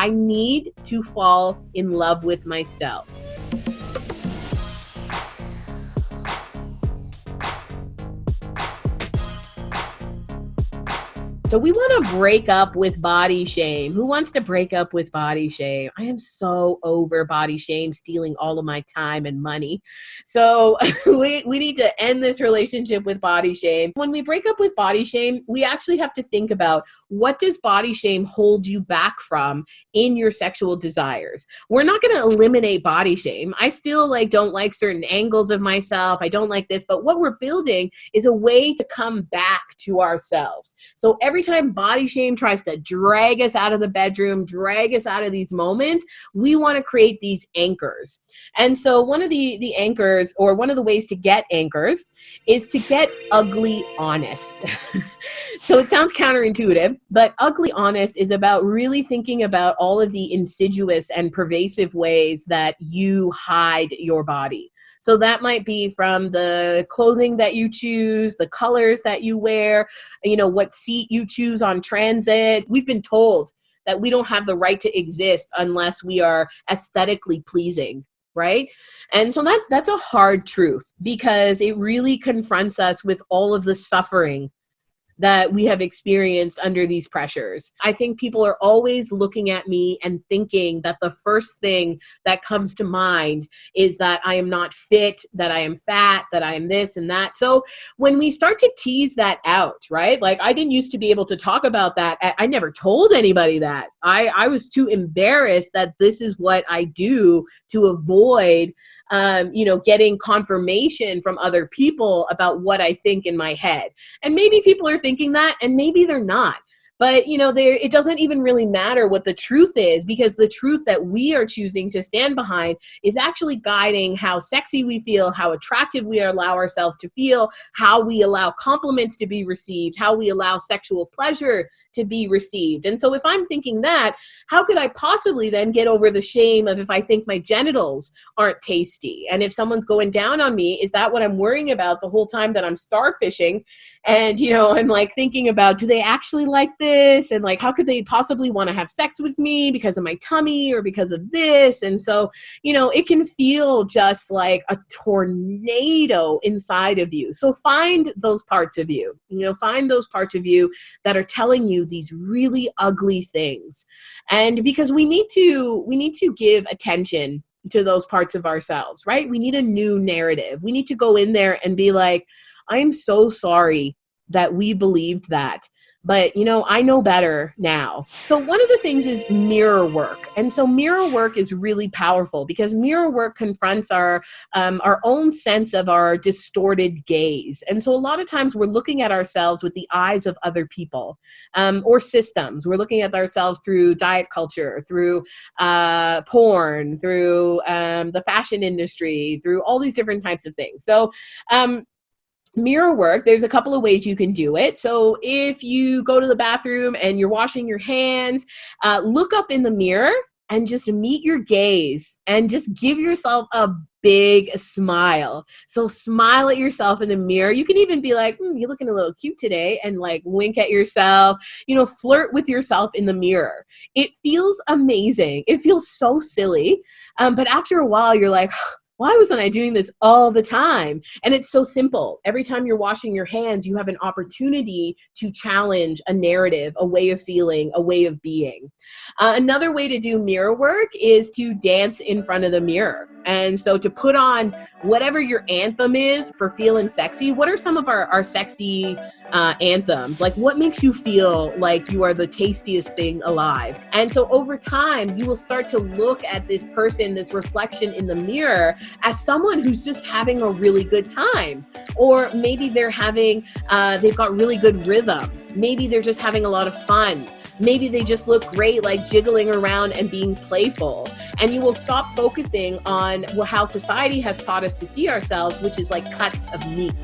I need to fall in love with myself. So we want to break up with body shame. Who wants to break up with body shame? I am so over body shame stealing all of my time and money. So we need to end this relationship with body shame. When we break up with body shame, we actually have to think about, what does body shame hold you back from in your sexual desires? We're not going to eliminate body shame. I still don't like certain angles of myself. I don't like this, but what we're building is a way to come back to ourselves. So every time body shame tries to drag us out of the bedroom, drag us out of these moments, we want to create these anchors. And so one of the anchors, or one of the ways to get anchors, is to get ugly honest. So it sounds counterintuitive, but ugly honest is about really thinking about all of the insidious and pervasive ways that you hide your body. So that might be from the clothing that you choose, the colors that you wear, what seat you choose on transit. We've been told that we don't have the right to exist unless we are aesthetically pleasing, right? And so that's a hard truth, because it really confronts us with all of the suffering that we have experienced under these pressures. I think people are always looking at me and thinking that the first thing that comes to mind is that I am not fit, that I am fat, that I am this and that. So when we start to tease that out, right? I didn't used to be able to talk about that. I never told anybody that. I was too embarrassed that this is what I do to avoid getting confirmation from other people about what I think in my head. And maybe people are thinking that, and maybe they're not. But, it doesn't even really matter what the truth is, because the truth that we are choosing to stand behind is actually guiding how sexy we feel, how attractive we allow ourselves to feel, how we allow compliments to be received, how we allow sexual pleasure to be received. And so if I'm thinking that, how could I possibly then get over the shame of if I think my genitals aren't tasty? And if someone's going down on me, is that what I'm worrying about the whole time that I'm starfishing? And, I'm thinking about, do they actually like this? And how could they possibly want to have sex with me because of my tummy or because of this? And so, it can feel just like a tornado inside of you. So find those parts of you, find those parts of you that are telling you these really ugly things. And because we need to give attention to those parts of ourselves, right? We need a new narrative. We need to go in there and be like, I'm so sorry that we believed that. But, I know better now. So one of the things is mirror work. And so mirror work is really powerful, because mirror work confronts our own sense of our distorted gaze. And so a lot of times we're looking at ourselves with the eyes of other people or systems. We're looking at ourselves through diet culture, through porn, through the fashion industry, through all these different types of things. So mirror work, there's a couple of ways you can do it. So if you go to the bathroom and you're washing your hands, look up in the mirror and just meet your gaze and just give yourself a big smile. So smile at yourself in the mirror. You can even be like, you're looking a little cute today, and wink at yourself, flirt with yourself in the mirror. It feels amazing. It feels so silly. But after a while, you're like, why wasn't I doing this all the time? And it's so simple. Every time you're washing your hands, you have an opportunity to challenge a narrative, a way of feeling, a way of being. Another way to do mirror work is to dance in front of the mirror. And so to put on whatever your anthem is for feeling sexy. What are some of our sexy anthems? What makes you feel like you are the tastiest thing alive? And so over time, you will start to look at this person, this reflection in the mirror, as someone who's just having a really good time. Or maybe they've got really good rhythm. Maybe they're just having a lot of fun. Maybe they just look great, jiggling around and being playful. And you will stop focusing on how society has taught us to see ourselves, which is like cuts of meat.